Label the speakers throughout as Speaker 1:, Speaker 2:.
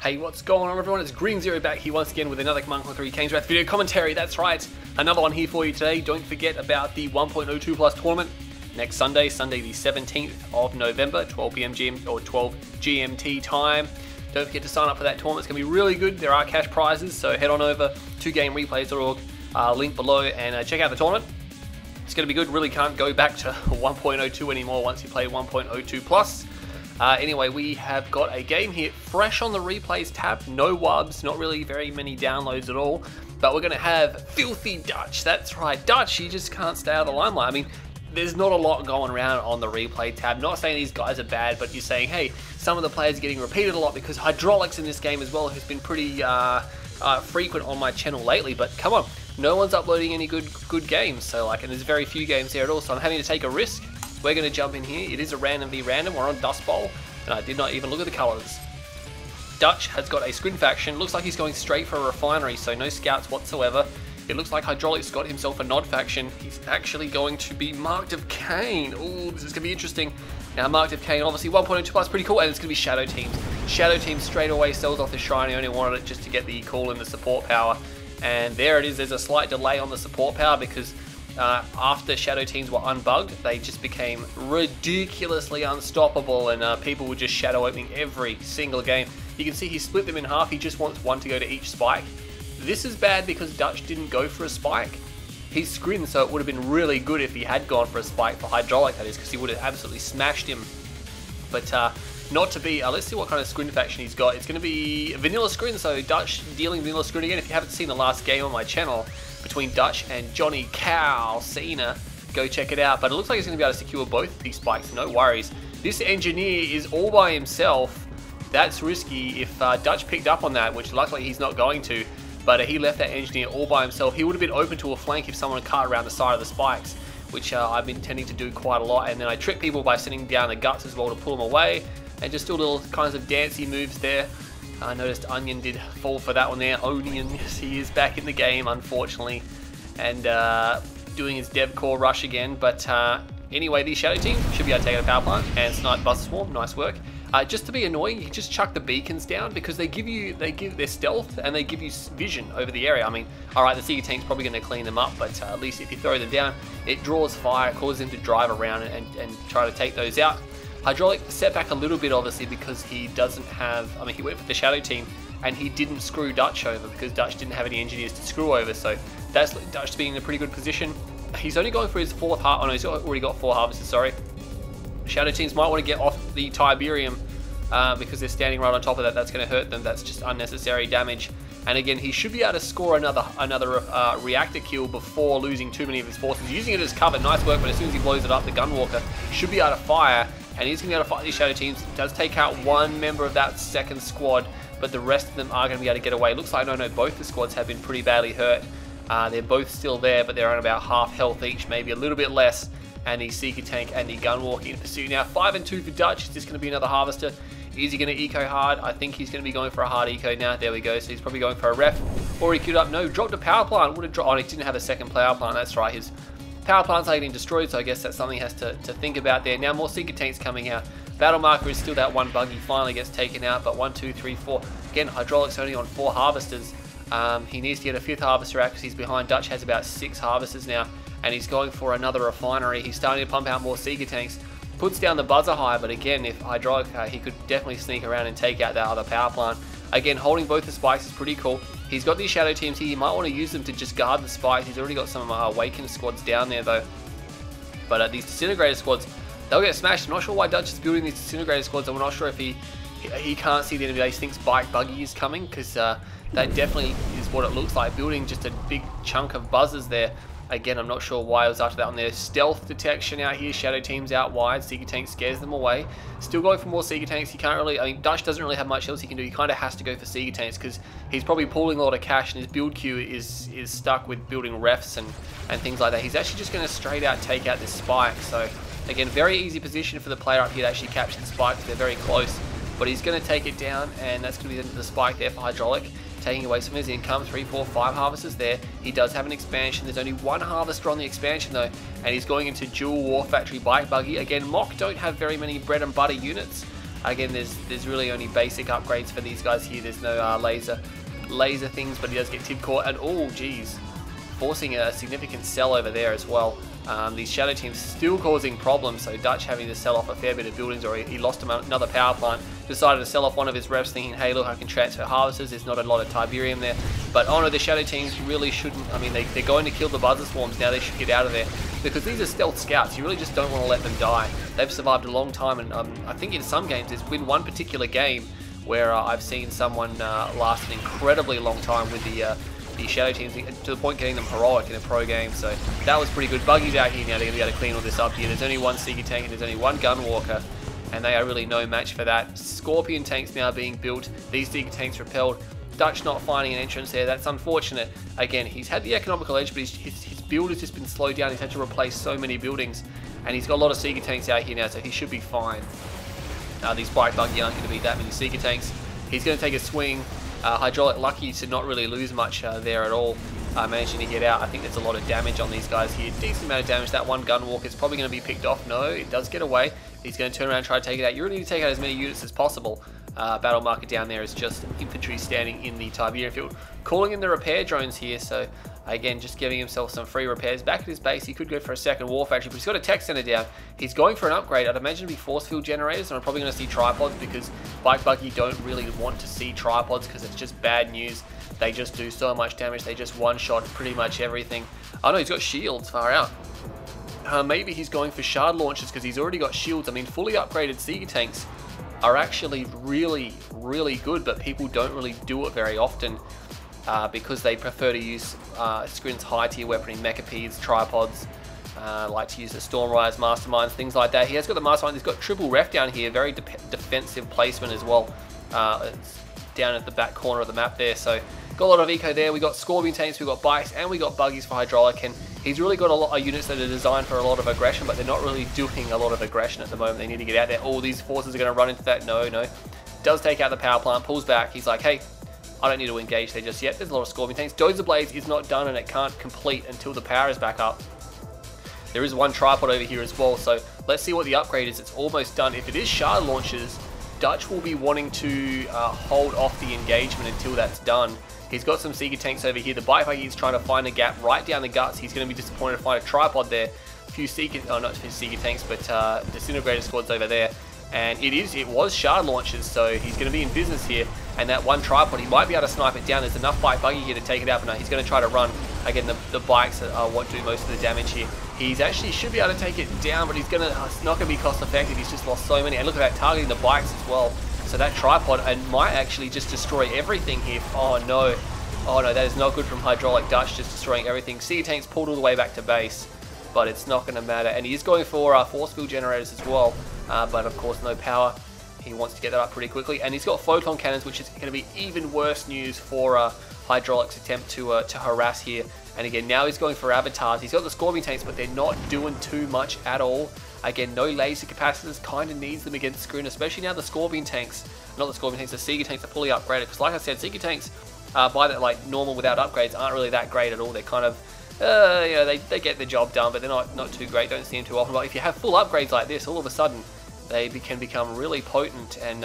Speaker 1: Hey, what's going on everyone? It's Green Zero back here once again with another Command Conquer 3 Kane's Wrath video commentary. That's right, another one here for you today. Don't forget about the 1.02 Plus tournament next Sunday, the 17th of November, 12 PM GM or 12 GMT time. Don't forget to sign up for that tournament. It's going to be really good. There are cash prizes, so head on over to gamereplays.org, link below, and check out the tournament. It's going to be good. Really can't go back to 1.02 anymore once you play 1.02 Plus. Anyway, we have got a game here fresh on the replays tab. No wubs, not really very many downloads at all. But we're going to have Filthy Dutch. That's right, Dutch, he just can't stay out of the limelight. I mean, there's not a lot going around on the replay tab. Not saying these guys are bad, but you're saying, hey, some of the players are getting repeated a lot because HiDrauLicK's in this game as well, who's been pretty frequent on my channel lately. But come on, no one's uploading any good games. So and there's very few games there at all. So I'm having to take a risk. We're going to jump in here. It is a random v random. We're on Dust Bowl, and I did not even look at the colours. Dutch has got a screen faction. Looks like he's going straight for a refinery, so no scouts whatsoever. It looks like HiDrauLicK's got himself a nod faction. He's actually going to be Marked of Kane. Ooh, this is going to be interesting. Now, Marked of Kane, obviously 1.02 Plus, pretty cool, and it's going to be Shadow Teams. Shadow Teams straight away sells off the shrine. He only wanted it just to get the call and the support power. And there it is. There's a slight delay on the support power because after Shadow Teams were unbugged, they just became ridiculously unstoppable, and people were just shadow opening every single game. You can see he split them in half. He just wants one to go to each spike. This is bad because Dutch didn't go for a spike. He's screen, so it would have been really good if he had gone for a spike for HiDrauLicK, that is, because he would have absolutely smashed him. But not to be. Let's see what kind of screen faction he's got. It's going to be vanilla screen, so Dutch dealing vanilla screen again. If you haven't seen the last game on my channel between Dutch and Johnny Cow Cena, go check it out. But it looks like he's going to be able to secure both these spikes, no worries. This engineer is all by himself. That's risky. If Dutch picked up on that, which luckily he's not going to, but he left that engineer all by himself. He would have been open to a flank if someone had cut around the side of the spikes, which I've been tending to do quite a lot. And then I trick people by sitting down the guts as well to pull them away, and just do little kinds of dancey moves there. I noticed Onion did fall for that one there. Onion, yes, he is back in the game, unfortunately, and doing his dev core rush again. But anyway, these Shadow Teams should be able to take out a power plant and snipe Buster Swarm. Nice work. Just to be annoying, you can just chuck the beacons down because they give their stealth and they give you vision over the area. I mean, alright, the Seeker Tank's probably going to clean them up, but at least if you throw them down, it draws fire, it causes him to drive around and try to take those out. HiDrauLicK set back a little bit, obviously, because he doesn't have. I mean, he went for the Shadow Team and he didn't screw Dutch over because Dutch didn't have any engineers to screw over. So that's Dutch being in a pretty good position. He's only going for his fourth harvest. Oh no, he's already got 4 harvesters. Sorry. Shadow Teams might want to get off the Tiberium because they're standing right on top of that. That's going to hurt them. That's just unnecessary damage. And again, he should be able to score another reactor kill before losing too many of his forces. Using it as cover, nice work, but as soon as he blows it up, the Gunwalker should be able to fire. And he's going to be able to fight these Shadow Teams. It does take out one member of that second squad, but the rest of them are going to be able to get away. Looks like, no, both the squads have been pretty badly hurt. They're both still there, but they're on about half health each, maybe a little bit less. And the Seeker Tank and the Gunwalker in pursuit. Now, 5 and 2 for Dutch. Is this going to be another Harvester? Is he going to eco hard? I think he's going to be going for a hard eco now. There we go. So he's probably going for a ref. Or he could up. No, dropped a power plant. Would have dropped. Oh, he didn't have a second power plant. That's right. His power plants are getting destroyed, so I guess that's something he has to think about there. Now more Seeker Tanks coming out. Battle Marker is still that one buggy. Finally gets taken out, but 1, 2, 3, 4. Again, HiDrauLicK's only on 4 harvesters. He needs to get a 5th harvester out because he's behind. Dutch has about 6 harvesters now, and he's going for another refinery. He's starting to pump out more Seeker Tanks. Puts down the buzzer high, but again, if HiDrauLicK, he could definitely sneak around and take out that other power plant. Again, holding both the spikes is pretty cool. He's got these Shadow Teams here. He might want to use them to just guard the spikes. He's already got some Awakened squads down there, though. But these Disintegrator squads, they'll get smashed. I'm not sure why Dutch is building these Disintegrator squads. I'm not sure if he can't see the enemy base, thinks Bike Buggy is coming, because that definitely is what it looks like. Building just a big chunk of buzzers there. Again, I'm not sure why I was after that on there. Stealth detection out here. Shadow Teams out wide. Seeker Tank scares them away. Still going for more Seeker Tanks. He can't really. I mean, Dutch doesn't really have much else he can do. He kind of has to go for Seeker Tanks because he's probably pulling a lot of cash, and his build queue is stuck with building refs and things like that. He's actually just going to straight out take out this spike. So again, very easy position for the player up here to actually capture the spike because they're very close. But he's going to take it down, and that's going to be the spike there for HiDrauLicK. Taking away some of his income. 3, 4, 5 harvesters there. He does have an expansion. There's only 1 harvester on the expansion though, and he's going into dual War Factory Bike Buggy. Again, Mock don't have very many bread and butter units. Again, there's really only basic upgrades for these guys here. There's no laser things, but he does get tip core, and oh geez, forcing a significant sell over there as well. These shadow teams still causing problems, so Dutch having to sell off a fair bit of buildings, or he lost another power plant, decided to sell off one of his reps thinking, hey look, I can transfer harvesters, there's not a lot of Tiberium there. But oh no, the shadow teams really shouldn't, I mean they're going to kill the buzzer swarms now, they should get out of there. Because these are stealth scouts, you really just don't want to let them die. They've survived a long time, and I think in some games, there's been one particular game where I've seen someone last an incredibly long time with the shadow teams, to the point getting them heroic in a pro game. So that was pretty good. Buggy's out here now, they're going to be able to clean all this up here. There's only one Seeker tank and there's only one Gunwalker, and they are really no match for that. Scorpion tanks now being built, these Seeker tanks repelled. Dutch not finding an entrance there, that's unfortunate. Again, he's had the economical edge, but his build has just been slowed down. He's had to replace so many buildings, and he's got a lot of Seeker tanks out here now, so he should be fine. These bike buggy aren't going to be that many Seeker tanks. He's going to take a swing. HiDrauLicK lucky to not really lose much there at all, managing to get out. I think there's a lot of damage on these guys here. Decent amount of damage. That one Gunwalker is probably going to be picked off. No, it does get away. He's going to turn around and try to take it out. You really need to take out as many units as possible. Battle marker down there is just infantry standing in the Tiberium field. Calling in the repair drones here, so again, just giving himself some free repairs. Back at his base, he could go for a second war factory, but he's got a tech center down. He's going for an upgrade. I'd imagine it'd be force field generators, and I'm probably going to see tripods, because Bike Buggy don't really want to see tripods because it's just bad news. They just do so much damage. They just one-shot pretty much everything. Oh no, he's got shields far out. Maybe he's going for shard launchers because he's already got shields. I mean, fully upgraded Seeker tanks are actually really, really good, but people don't really do it very often. Because they prefer to use Skrin's high tier weaponry, Mechapedes, tripods, like to use the Storm Riders, Masterminds, things like that. He has got the Mastermind, he's got triple ref down here, very defensive placement as well. It's down at the back corner of the map there, so got a lot of eco there. We got Scorpion tanks, we got bikes, and we got buggies for HiDrauLicK, and he's really got a lot of units that are designed for a lot of aggression, but they're not really doing a lot of aggression at the moment. They need to get out there. All these forces are going to run into that. No. Does take out the power plant, pulls back. He's like, hey, I don't need to engage there just yet. There's a lot of Scorpion tanks. Dozer Blades is not done, and it can't complete until the power is back up. There is one tripod over here as well, so let's see what the upgrade is. It's almost done. If it is shard launches, Dutch will be wanting to hold off the engagement until that's done. He's got some Seeker tanks over here. The Bike Buggy is trying to find a gap right down the guts. He's going to be disappointed to find a tripod there. A few Seeker, not Seeker tanks, but Disintegrator squads over there. And it was shard launches, so he's going to be in business here. And that one tripod, he might be able to snipe it down. There's enough Bike Buggy here to take it out, but no, he's going to try to run. Again, the bikes are what do most of the damage here. He's actually should be able to take it down, but it's not going to be cost effective. He's just lost so many. And look at that, targeting the bikes as well. So that tripod and might actually just destroy everything here. Oh no, that is not good from HiDrauLicK. Dutch just destroying everything. Seeker tanks pulled all the way back to base, but it's not going to matter. And he is going for force field generators as well, but of course no power. He wants to get that up pretty quickly, and he's got photon cannons, which is going to be even worse news for HiDrauLick's attempt to harass here. And again, now he's going for avatars. He's got the Scorpion tanks, but they're not doing too much at all. Again, no laser capacitors, kind of needs them against Skrin, especially now the Scorpion tanks, not the Scorpion tanks, the Seeker tanks are fully upgraded. Because like I said, Seeker tanks, by that like normal without upgrades, aren't really that great at all. They're kind of, they get the job done, but they're not too great, don't see them too often. But if you have full upgrades like this, all of a sudden, they can become really potent, and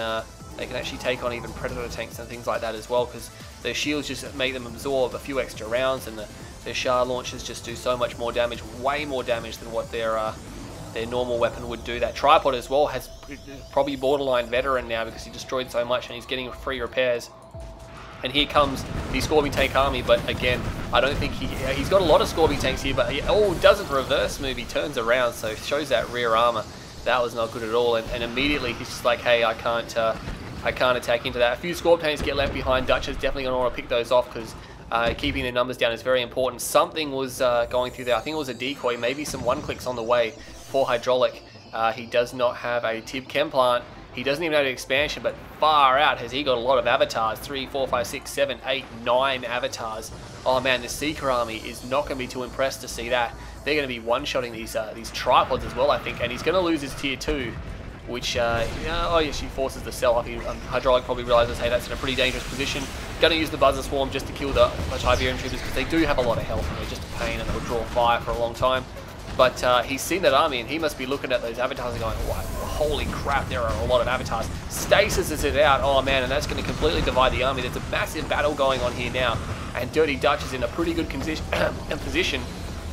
Speaker 1: they can actually take on even Predator tanks and things like that as well, because their shields just make them absorb a few extra rounds, and their shard launchers just do so much more damage, way more damage than what their normal weapon would do. That tripod as well has probably borderline veteran now because he destroyed so much and he's getting free repairs. And here comes the Scorpion tank army, but again, I don't think he's got a lot of Scorpion tanks here, but he doesn't reverse move, he turns around, so shows that rear armor. That was not good at all, and immediately he's just like, hey, I can't attack into that. A few Scorpion tanks get left behind. Dutch is definitely going to want to pick those off because keeping the numbers down is very important. Something was going through there. I think it was a decoy, maybe some one-clicks on the way for HiDrauLicK. He does not have a Tib Chem plant. He doesn't even have an expansion, but far out has he got a lot of avatars. 3, 4, 5, 6, 7, 8, 9 avatars. Oh man, the Seeker army is not going to be too impressed to see that. They're going to be one-shotting these tripods as well, I think, and he's going to lose his tier 2, which, oh yeah, she forces the sell off. HiDrauLicK probably realizes, hey, that's in a pretty dangerous position. Going to use the Buzzer Swarm just to kill the Tiberium troopers because they do have a lot of health and they're just a pain and they'll draw fire for a long time. But he's seen that army, and he must be looking at those avatars and going, wow, holy crap, there are a lot of avatars. Stasis is it out, oh man, and that's going to completely divide the army. There's a massive battle going on here now, and Dirty Dutch is in a pretty good position.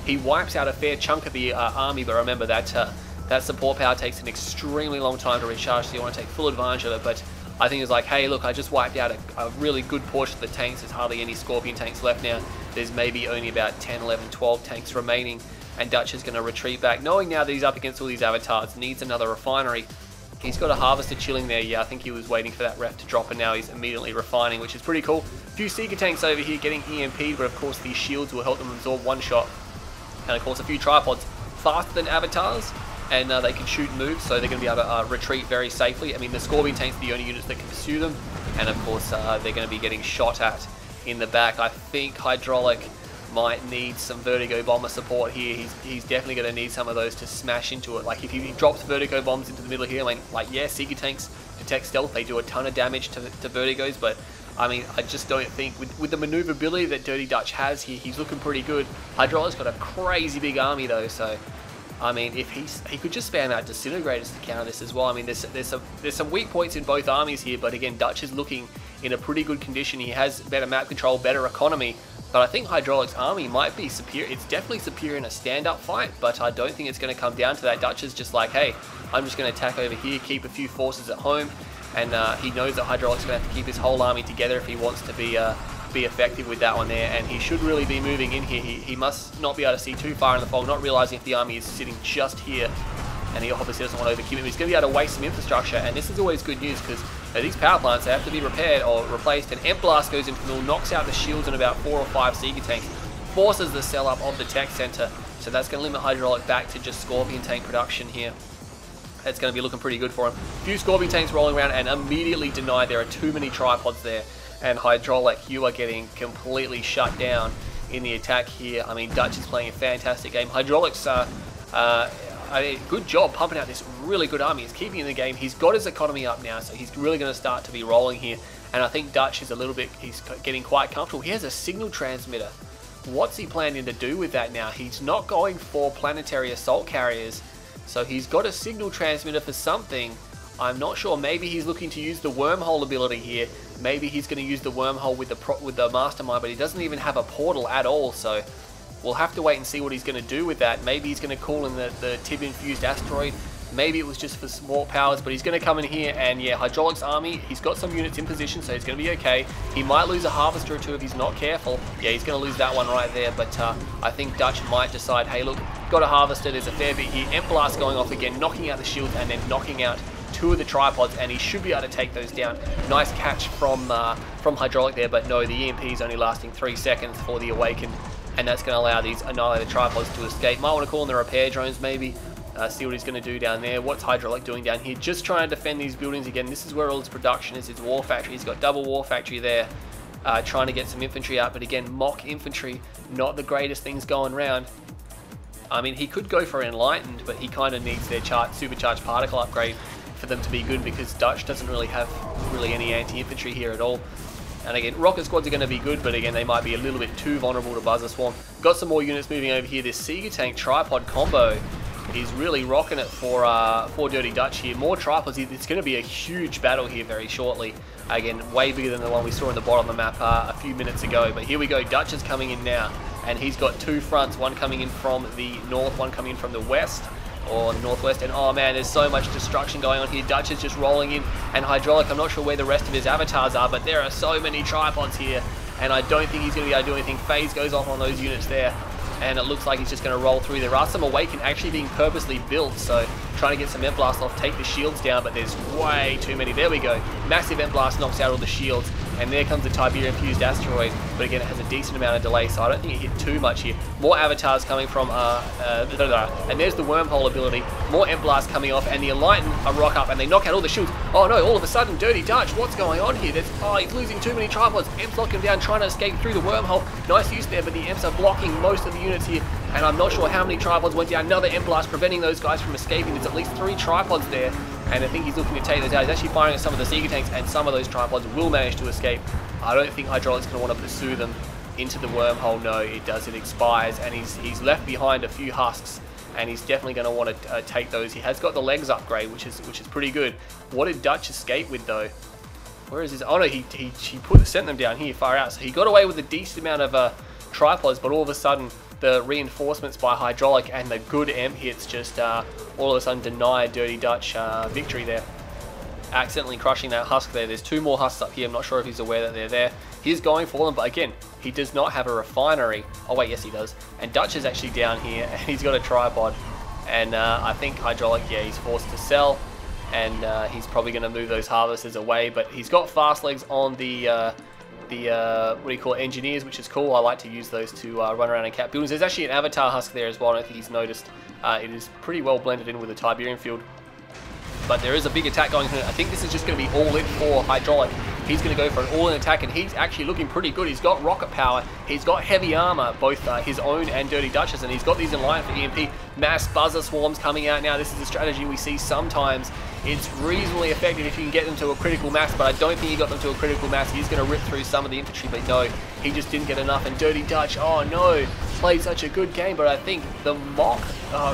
Speaker 1: He wipes out a fair chunk of the army, but remember that that support power takes an extremely long time to recharge, so you want to take full advantage of it. But I think it's like, hey, look, I just wiped out a really good portion of the tanks. There's hardly any Scorpion tanks left now. There's maybe only about 10, 11, 12 tanks remaining, and Dutch is going to retreat back, knowing now that he's up against all these avatars, needs another refinery. He's got a harvester chilling there. Yeah, I think he was waiting for that ref to drop, and now he's immediately refining, which is pretty cool. A few Seeker tanks over here getting EMP'd, but of course these shields will help them absorb one shot. And of course a few tripods faster than avatars, and they can shoot and move, so they're going to be able to retreat very safely. I mean, the Scorpion tanks are the only units that can pursue them, and of course they're going to be getting shot at in the back. I think HiDrauLicK might need some Vertigo bomber support here. He's definitely going to need some of those to smash into it. Like if he drops Vertigo bombs into the middle here, I mean, like yeah, Seeker tanks detect stealth, they do a ton of damage to Vertigos, but I mean, I just don't think with the maneuverability that Dirty Dutch has here, he's looking pretty good. HiDrauLicK's got a crazy big army though, so I mean, if he could just spam out Disintegrators to counter this as well. I mean, there's some weak points in both armies here, but again, Dutch is looking in a pretty good condition. He has better map control, better economy, but I think HiDrauLicK's army might be superior. It's definitely superior in a stand-up fight, but I don't think it's going to come down to that. Dutch is just like, hey, I'm just going to attack over here, keep a few forces at home, and he knows that HiDrauLicK's going to have to keep his whole army together if he wants to be effective with that one there, and he should really be moving in here. He must not be able to see too far in the fog, not realizing if the army is sitting just here, and he obviously doesn't want to overkeep him. He's going to be able to waste some infrastructure, and this is always good news because these power plants, they have to be repaired or replaced, and Emp Blast goes into the middle, knocks out the shields and about 4 or 5 Seeker tanks, forces the sell up of the tech center, so that's going to limit HiDrauLicK back to just Scorpion tank production here. That's going to be looking pretty good for him. A few Scorpion tanks rolling around and immediately denied. There are too many tripods there, and HiDrauLicK, you are getting completely shut down in the attack here. I mean, Dutch is playing a fantastic game. HiDrauLicK's good job pumping out this really good army. He's keeping in the game. He's got his economy up now, so he's really going to start to be rolling here. And I think Dutch is he's getting quite comfortable. He has a signal transmitter. What's he planning to do with that now? He's not going for planetary assault carriers, so he's got a signal transmitter for something. I'm not sure. Maybe he's looking to use the wormhole ability here. Maybe he's going to use the wormhole with the mastermind, but he doesn't even have a portal at all, so we'll have to wait and see what he's going to do with that. Maybe he's going to call in the Tib-infused asteroid. Maybe it was just for support powers, but he's going to come in here, and yeah, HiDrauLicK's army, he's got some units in position, so he's going to be okay. He might lose a harvester or two if he's not careful. Yeah, he's going to lose that one right there, but I think Dutch might decide, hey look, got a harvester, there's a fair bit here. Emp Blast going off again, knocking out the shields, and then knocking out 2 of the tripods, and he should be able to take those down. Nice catch from HiDrauLicK there, but no, the EMP is only lasting 3 seconds for the Awakened, and that's going to allow these annihilated tripods to escape. Might want to call in the repair drones maybe, see what he's going to do down there. What's HiDrauLicK doing down here? Just trying to defend these buildings again. This is where all his production is, his war factory. He's got double war factory there, trying to get some infantry out, but again, mock infantry, not the greatest things going around. I mean, he could go for Enlightened, but he kind of needs their supercharged particle upgrade for them to be good, because Dutch doesn't really have any anti-infantry here at all. And again, rocket squads are going to be good, but again, they might be a little bit too vulnerable to Buzzer Swarm. Got some more units moving over here. This Seeker tank tripod combo is really rocking it for Dirty Dutch here. More tripods. It's going to be a huge battle here very shortly. Again, way bigger than the one we saw in the bottom of the map a few minutes ago. But here we go. Dutch is coming in now, and he's got 2 fronts. One coming in from the north, one coming in from the west, or northwest, and oh man, there's so much destruction going on here. Dutch is just rolling in, and HiDrauLicK, I'm not sure where the rest of his avatars are, but there are so many tripods here, and I don't think he's going to be able to do anything. Phase goes off on those units there, and it looks like he's just going to roll through. There are some Awaken actually being purposely built, so trying to get some Emp Blast off, take the shields down, but there's way too many. There we go. Massive Emp Blast knocks out all the shields, and there comes the Tiberium-fused asteroid, but again, it has a decent amount of delay, so I don't think it hit too much here. More avatars coming from, and there's the wormhole ability. More Emp Blast coming off, and the Enlighten a rock up, and they knock out all the shields. Oh no, all of a sudden, Dirty Dutch, what's going on here? He's losing too many tripods. Emp's locking him down, trying to escape through the wormhole. Nice use there, but the Emps are blocking most of the units here, and I'm not sure how many tripods went down. Another Emp Blast preventing those guys from escaping. There's at least 3 tripods there, and I think he's looking to take those out. He's actually firing at some of the Seeker tanks, and some of those tripods will manage to escape. I don't think HiDrauLicK's going to want to pursue them into the wormhole. No, it does. It expires, and he's left behind a few husks, and he's definitely going to want to take those. He has got the legs upgrade, which is pretty good. What did Dutch escape with though? Where is his? Oh no, he sent them down here far out. So he got away with a decent amount of tripods, but all of a sudden the reinforcements by HiDrauLicK and the good M hits just all of a sudden denied Dirty Dutch victory there. Accidentally crushing that husk there. There's two more husks up here. I'm not sure if he's aware that they're there. He's going for them, but again, he does not have a refinery. Oh wait, yes he does. And Dutch is actually down here, and he's got a tripod. And I think HiDrauLicK, yeah, he's forced to sell. And he's probably going to move those harvesters away, but he's got fast legs on the what do you call it, engineers, which is cool. I like to use those to run around and cap buildings. There's actually an avatar husk there as well. I don't think he's noticed. It is pretty well blended in with the Tiberian field, but there is a big attack going on. I think this is just going to be all in for HiDrauLicK. He's going to go for an all-in attack, and he's actually looking pretty good. He's got rocket power, he's got heavy armor, both his own and Dirty Dutch's, and he's got these in line for EMP. Mass buzzer swarms coming out now. This is a strategy we see sometimes. It's reasonably effective if you can get them to a critical mass, but I don't think he got them to a critical mass. He's going to rip through some of the infantry, but no, he just didn't get enough. And Dirty Dutch, oh no, played such a good game, but I think the mock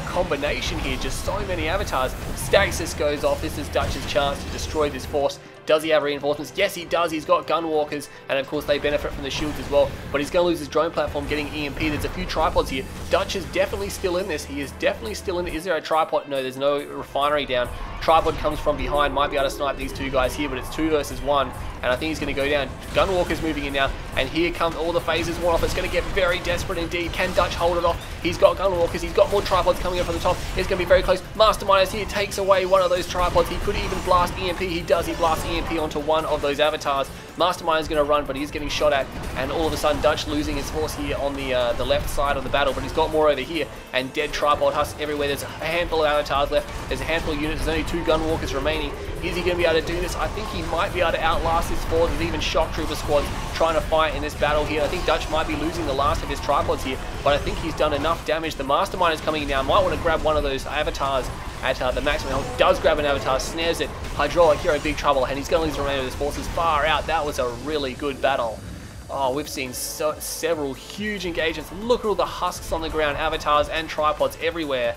Speaker 1: combination here, just so many avatars. Staxis goes off. This is Dutch's chance to destroy this force. Does he have reinforcements? Yes, he does. He's got gun walkers, and of course they benefit from the shields as well. But he's going to lose his drone platform getting EMP. There's a few tripods here. Dutch is definitely still in this. He is definitely still in it. Is there a tripod? No, there's no refinery down. Tripod comes from behind. Might be able to snipe these two guys here, but it's 2 versus 1, and I think he's going to go down. Gunwalker's moving in now, and here come all the phases worn off. It's going to get very desperate indeed. Can Dutch hold it off? He's got Gunwalkers. He's got more tripods coming up from the top. It's going to be very close. Mastermind is here. Takes away one of those tripods. He could even blast EMP. He does. He blasts EMP onto one of those avatars. Mastermind is going to run, but he's getting shot at, and all of a sudden Dutch losing his force here on the left side of the battle, but he's got more over here, and dead tripod husks everywhere. There's a handful of avatars left. There's a handful of units. There's only 2 gunwalkers remaining. Is he going to be able to do this? I think he might be able to outlast this force. There's even shock trooper squads trying to fight in this battle here. I think Dutch might be losing the last of his tripods here, but I think he's done enough damage. The Mastermind is coming in now. Might want to grab one of those avatars at the maximum health. Does grab an avatar, snares it. HiDrauLicK, you're in big trouble, and he's going to lose the remainder of his forces far out. That was a really good battle. Oh, we've seen several huge engagements. Look at all the husks on the ground, avatars and tripods everywhere.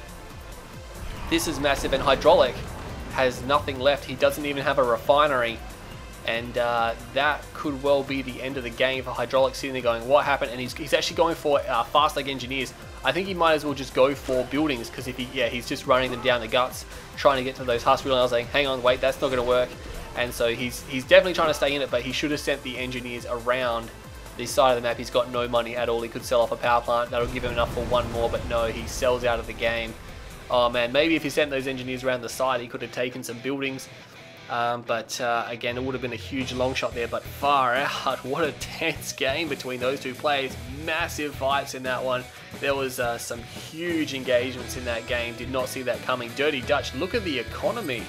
Speaker 1: This is massive, and HiDrauLicK has nothing left. He doesn't even have a refinery, and that could well be the end of the game for HiDrauLicK, sitting there going, what happened? And he's actually going for fast leg engineers. I think he might as well just go for buildings, because if he's just running them down the guts, trying to get to those husks. I was saying, hang on, wait, that's not going to work. And so he's definitely trying to stay in it, but he should have sent the engineers around this side of the map. He's got no money at all. He could sell off a power plant. That'll give him enough for one more, but no, he sells out of the game. Oh man, maybe if he sent those engineers around the side, he could have taken some buildings. But again, it would have been a huge long shot there, but far out. What a tense game between those two players. Massive fights in that one. There was some huge engagements in that game. Did not see that coming. Dirty Dutch, look at the economy.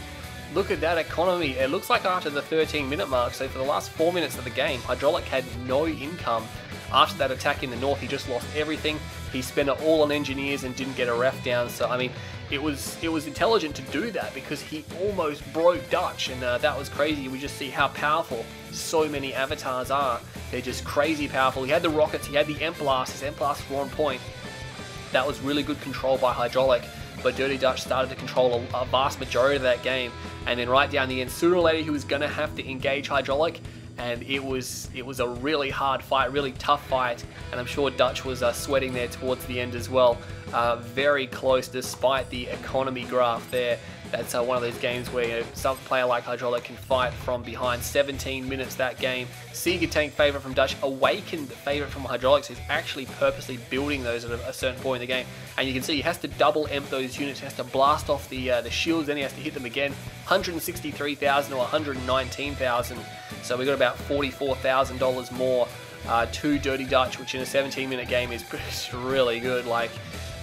Speaker 1: Look at that economy. It looks like after the 13-minute mark, so for the last 4 minutes of the game, HiDrauLicK had no income. After that attack in the north, he just lost everything. He spent it all on engineers and didn't get a ref down. So, I mean, it was intelligent to do that, because he almost broke Dutch, and that was crazy. We just see how powerful so many avatars are. They're just crazy powerful. He had the rockets, he had the Emp Blast. His Emp Blasts were on point. That was really good control by HiDrauLicK, but Dirty Dutch started to control a vast majority of that game. And then right down the end, sooner or later, he was going to have to engage HiDrauLicK, and it was a really hard fight, really tough fight, and I'm sure Dutch was sweating there towards the end as well. Very close, despite the economy graph there. That's one of those games where some player like HiDrauLicK can fight from behind. 17 minutes that game. Seeger Tank favorite from Dutch, Awakened favorite from HiDrauLicK, so he's actually purposely building those at a certain point in the game. And you can see he has to double emp those units. He has to blast off the shields, then he has to hit them again. 163,000 or 119,000. So we got about $44,000 more to Dirty Dutch, which in a 17-minute game is really good. Like,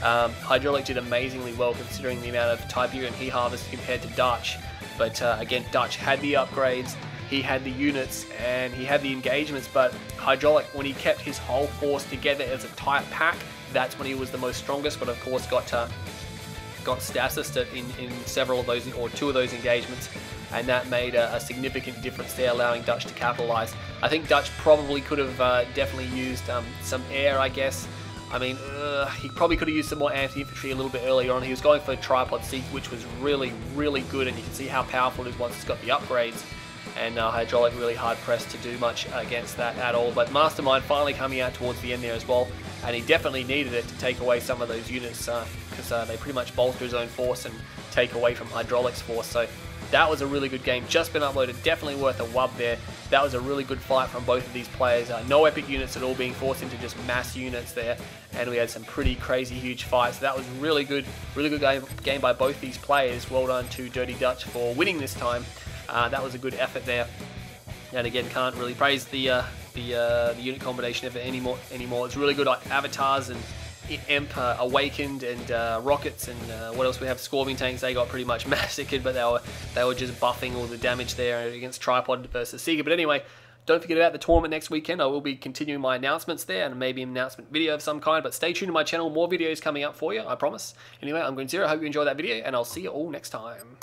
Speaker 1: HiDrauLicK did amazingly well considering the amount of Tiberian he harvested compared to Dutch. But again, Dutch had the upgrades, he had the units, and he had the engagements, but HiDrauLicK, when he kept his whole force together as a tight pack, that's when he was the most strongest, but of course got stasis in several of those, or 2 of those engagements, and that made a significant difference there, allowing Dutch to capitalize. I think Dutch probably could have definitely used some air, I guess. I mean, he probably could have used some more anti-infantry a little bit earlier on. He was going for tripod seek, which was really, really good, and you can see how powerful it is once it's got the upgrades. And HiDrauLicK really hard pressed to do much against that at all. But Mastermind finally coming out towards the end there as well, and he definitely needed it to take away some of those units because they pretty much bolster his own force and take away from HiDrauLicK's force. So that was a really good game. Just been uploaded, definitely worth a wub there. That was a really good fight from both of these players. No epic units at all, being forced into just mass units there, and we had some pretty crazy huge fights. So that was really good game by both these players. Well done to Dirty Dutch for winning this time. That was a good effort there. And again, can't really praise the unit combination anymore. It's really good avatars and Imp Awakened and Rockets and what else we have? Scorpion tanks. They got pretty much massacred, but they were just buffing all the damage there against Tripod versus Seeker. But anyway, don't forget about the tournament next weekend. I will be continuing my announcements there and maybe an announcement video of some kind. But stay tuned to my channel. More videos coming up for you, I promise. Anyway, I'm GreenZero. I hope you enjoyed that video, and I'll see you all next time.